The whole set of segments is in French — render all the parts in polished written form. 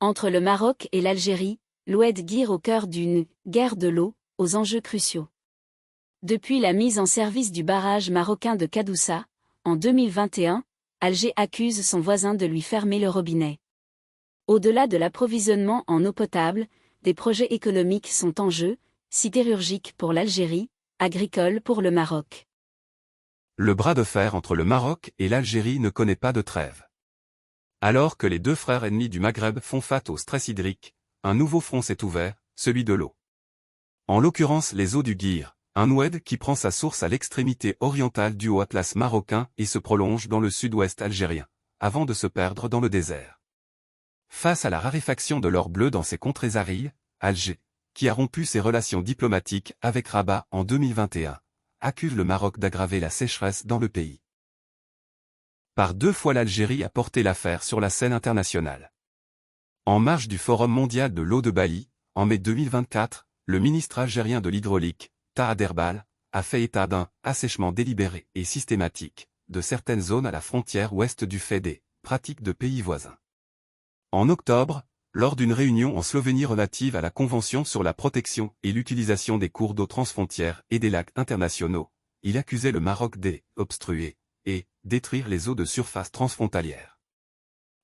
Entre le Maroc et l'Algérie, l'Oued Guir au cœur d'une « guerre de l'eau » aux enjeux cruciaux. Depuis la mise en service du barrage marocain de Kadoussa, en 2021, Alger accuse son voisin de lui fermer le robinet. Au-delà de l'approvisionnement en eau potable, des projets économiques sont en jeu, sidérurgiques pour l'Algérie, agricoles pour le Maroc. Le bras de fer entre le Maroc et l'Algérie ne connaît pas de trêve. Alors que les deux frères ennemis du Maghreb font face au stress hydrique, un nouveau front s'est ouvert, celui de l'eau. En l'occurrence les eaux du Guir, un oued qui prend sa source à l'extrémité orientale du Haut Atlas marocain et se prolonge dans le sud-ouest algérien, avant de se perdre dans le désert. Face à la raréfaction de l'or bleu dans ces contrées arides, Alger, qui a rompu ses relations diplomatiques avec Rabat en 2021, accuse le Maroc d'aggraver la sécheresse dans le pays. Par deux fois l'Algérie a porté l'affaire sur la scène internationale. En marge du Forum mondial de l'eau de Bali, en mai 2024, le ministre algérien de l'hydraulique, Tahar Erbal, a fait état d'un « assèchement délibéré et systématique » de certaines zones à la frontière ouest du fait des « pratiques de pays voisins ». En octobre, lors d'une réunion en Slovénie relative à la Convention sur la protection et l'utilisation des cours d'eau transfrontières et des lacs internationaux, il accusait le Maroc d'obstruer et détruire les eaux de surface transfrontalières.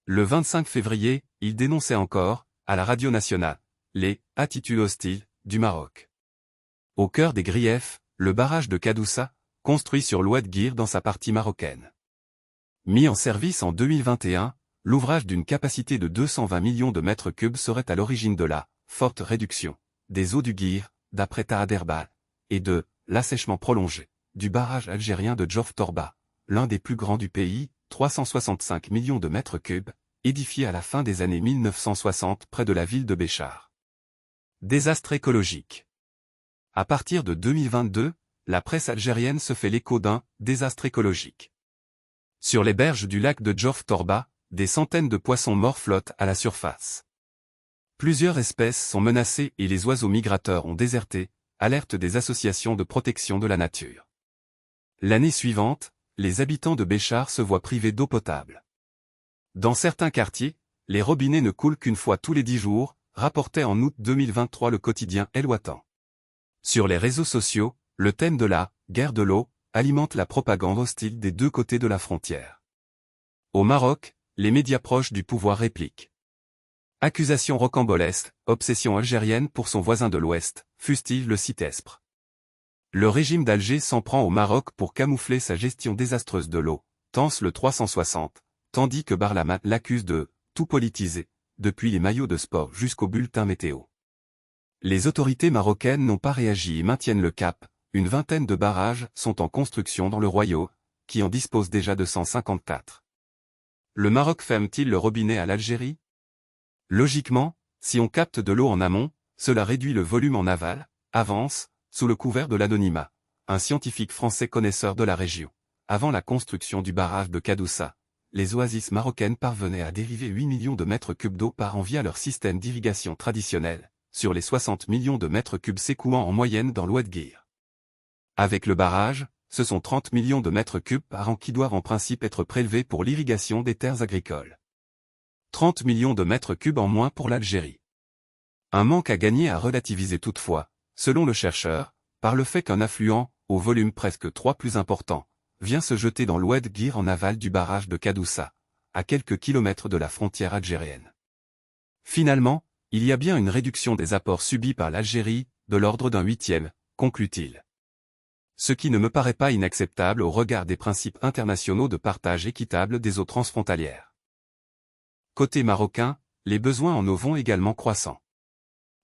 Le 25 février, il dénonçait encore, à la radio nationale, les « attitudes hostiles » du Maroc. Au cœur des griefs, le barrage de Kadoussa, construit sur l'Oued Guir dans sa partie marocaine. Mis en service en 2021, l'ouvrage d'une capacité de 220 millions de mètres cubes serait à l'origine de la « forte réduction » des eaux du Guir, d'après Tahar Erbal, et de « l'assèchement prolongé » du barrage algérien de Djof Torba, l'un des plus grands du pays, 365 millions de mètres cubes, édifié à la fin des années 1960 près de la ville de Béchar. Désastre écologique. À partir de 2022, la presse algérienne se fait l'écho d'un « désastre écologique ». Sur les berges du lac de Djof Torba, des centaines de poissons morts flottent à la surface. Plusieurs espèces sont menacées et les oiseaux migrateurs ont déserté, alerte des associations de protection de la nature. L'année suivante, les habitants de Béchar se voient privés d'eau potable. Dans certains quartiers, les robinets ne coulent qu'une fois tous les 10 jours, rapportait en août 2023 le quotidien El Watan. Sur les réseaux sociaux, le thème de la « guerre de l'eau » alimente la propagande hostile des deux côtés de la frontière. Au Maroc, les médias proches du pouvoir répliquent. Accusation rocambolesque, obsession algérienne pour son voisin de l'Ouest, fustille le CITESPR. Le régime d'Alger s'en prend au Maroc pour camoufler sa gestion désastreuse de l'eau, tense le 360, tandis que Barlamat l'accuse de « tout politiser », depuis les maillots de sport jusqu'au bulletin météo. Les autorités marocaines n'ont pas réagi et maintiennent le cap, une vingtaine de barrages sont en construction dans le royaume, qui en dispose déjà de 154. Le Maroc ferme-t-il le robinet à l'Algérie? Logiquement, si on capte de l'eau en amont, cela réduit le volume en aval, avance, sous le couvert de l'anonymat, un scientifique français connaisseur de la région. Avant la construction du barrage de Kadoussa, les oasis marocaines parvenaient à dériver 8 millions de mètres cubes d'eau par an via leur système d'irrigation traditionnel, sur les 60 millions de mètres cubes s'écoulant en moyenne dans l'Oued Guir. Avec le barrage, ce sont 30 millions de mètres cubes par an qui doivent en principe être prélevés pour l'irrigation des terres agricoles. 30 millions de mètres cubes en moins pour l'Algérie. Un manque à gagner à relativiser toutefois, selon le chercheur, par le fait qu'un affluent, au volume presque 3 plus important, vient se jeter dans l'Oued Guir en aval du barrage de Kadoussa, à quelques kilomètres de la frontière algérienne. Finalement, il y a bien une réduction des apports subis par l'Algérie, de l'ordre d'un huitième, conclut-il. Ce qui ne me paraît pas inacceptable au regard des principes internationaux de partage équitable des eaux transfrontalières. Côté marocain, les besoins en eau vont également croissant.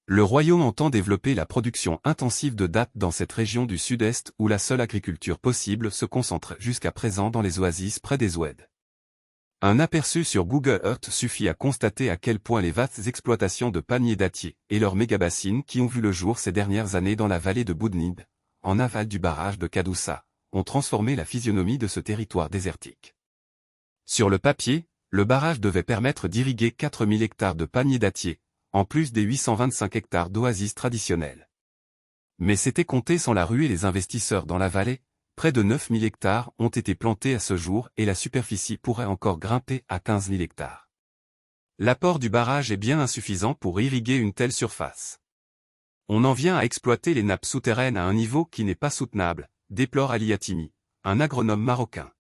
Le royaume entend développer la production intensive de dattes dans cette région du sud-est où la seule agriculture possible se concentre jusqu'à présent dans les oasis près des oueds. Un aperçu sur Google Earth suffit à constater à quel point les vastes exploitations de palmiers dattiers et leurs mégabassines qui ont vu le jour ces dernières années dans la vallée de Boudnid, en aval du barrage de Kadoussa, ont transformé la physionomie de ce territoire désertique. Sur le papier, le barrage devait permettre d'irriguer 4000 hectares de palmiers dattiers, en plus des 825 hectares d'oasis traditionnelles. Mais c'était compté sans la ruée des investisseurs dans la vallée, près de 9000 hectares ont été plantés à ce jour et la superficie pourrait encore grimper à 15 000 hectares. L'apport du barrage est bien insuffisant pour irriguer une telle surface. On en vient à exploiter les nappes souterraines à un niveau qui n'est pas soutenable, déplore Ali Hatimi, un agronome marocain.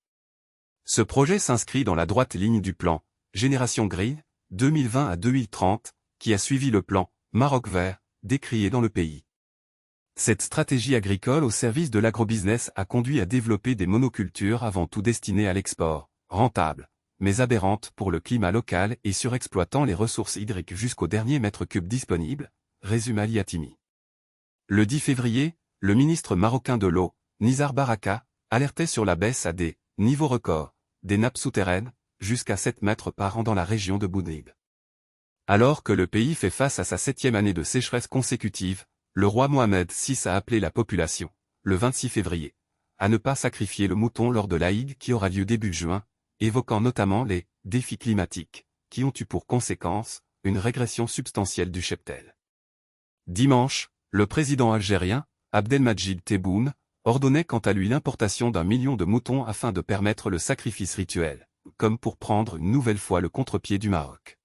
Ce projet s'inscrit dans la droite ligne du plan Génération Green 2020 à 2030, qui a suivi le plan Maroc vert, décrié dans le pays. Cette stratégie agricole au service de l'agrobusiness a conduit à développer des monocultures avant tout destinées à l'export, rentables, mais aberrantes pour le climat local et surexploitant les ressources hydriques jusqu'au dernier mètre cube disponible, résume Ali Hatimi. Le 10 février, le ministre marocain de l'eau, Nizar Baraka, alertait sur la baisse à des niveaux records des nappes souterraines, jusqu'à 7 mètres par an dans la région de Boudrib. Alors que le pays fait face à sa 7e année de sécheresse consécutive, le roi Mohamed VI a appelé la population, le 26 février, à ne pas sacrifier le mouton lors de l'Aïd qui aura lieu début juin, évoquant notamment les défis climatiques, qui ont eu pour conséquence une régression substantielle du cheptel. Dimanche, le président algérien, Abdelmadjid Tebboune, ordonnait quant à lui l'importation d'1 million de moutons afin de permettre le sacrifice rituel, comme pour prendre une nouvelle fois le contre-pied du Maroc.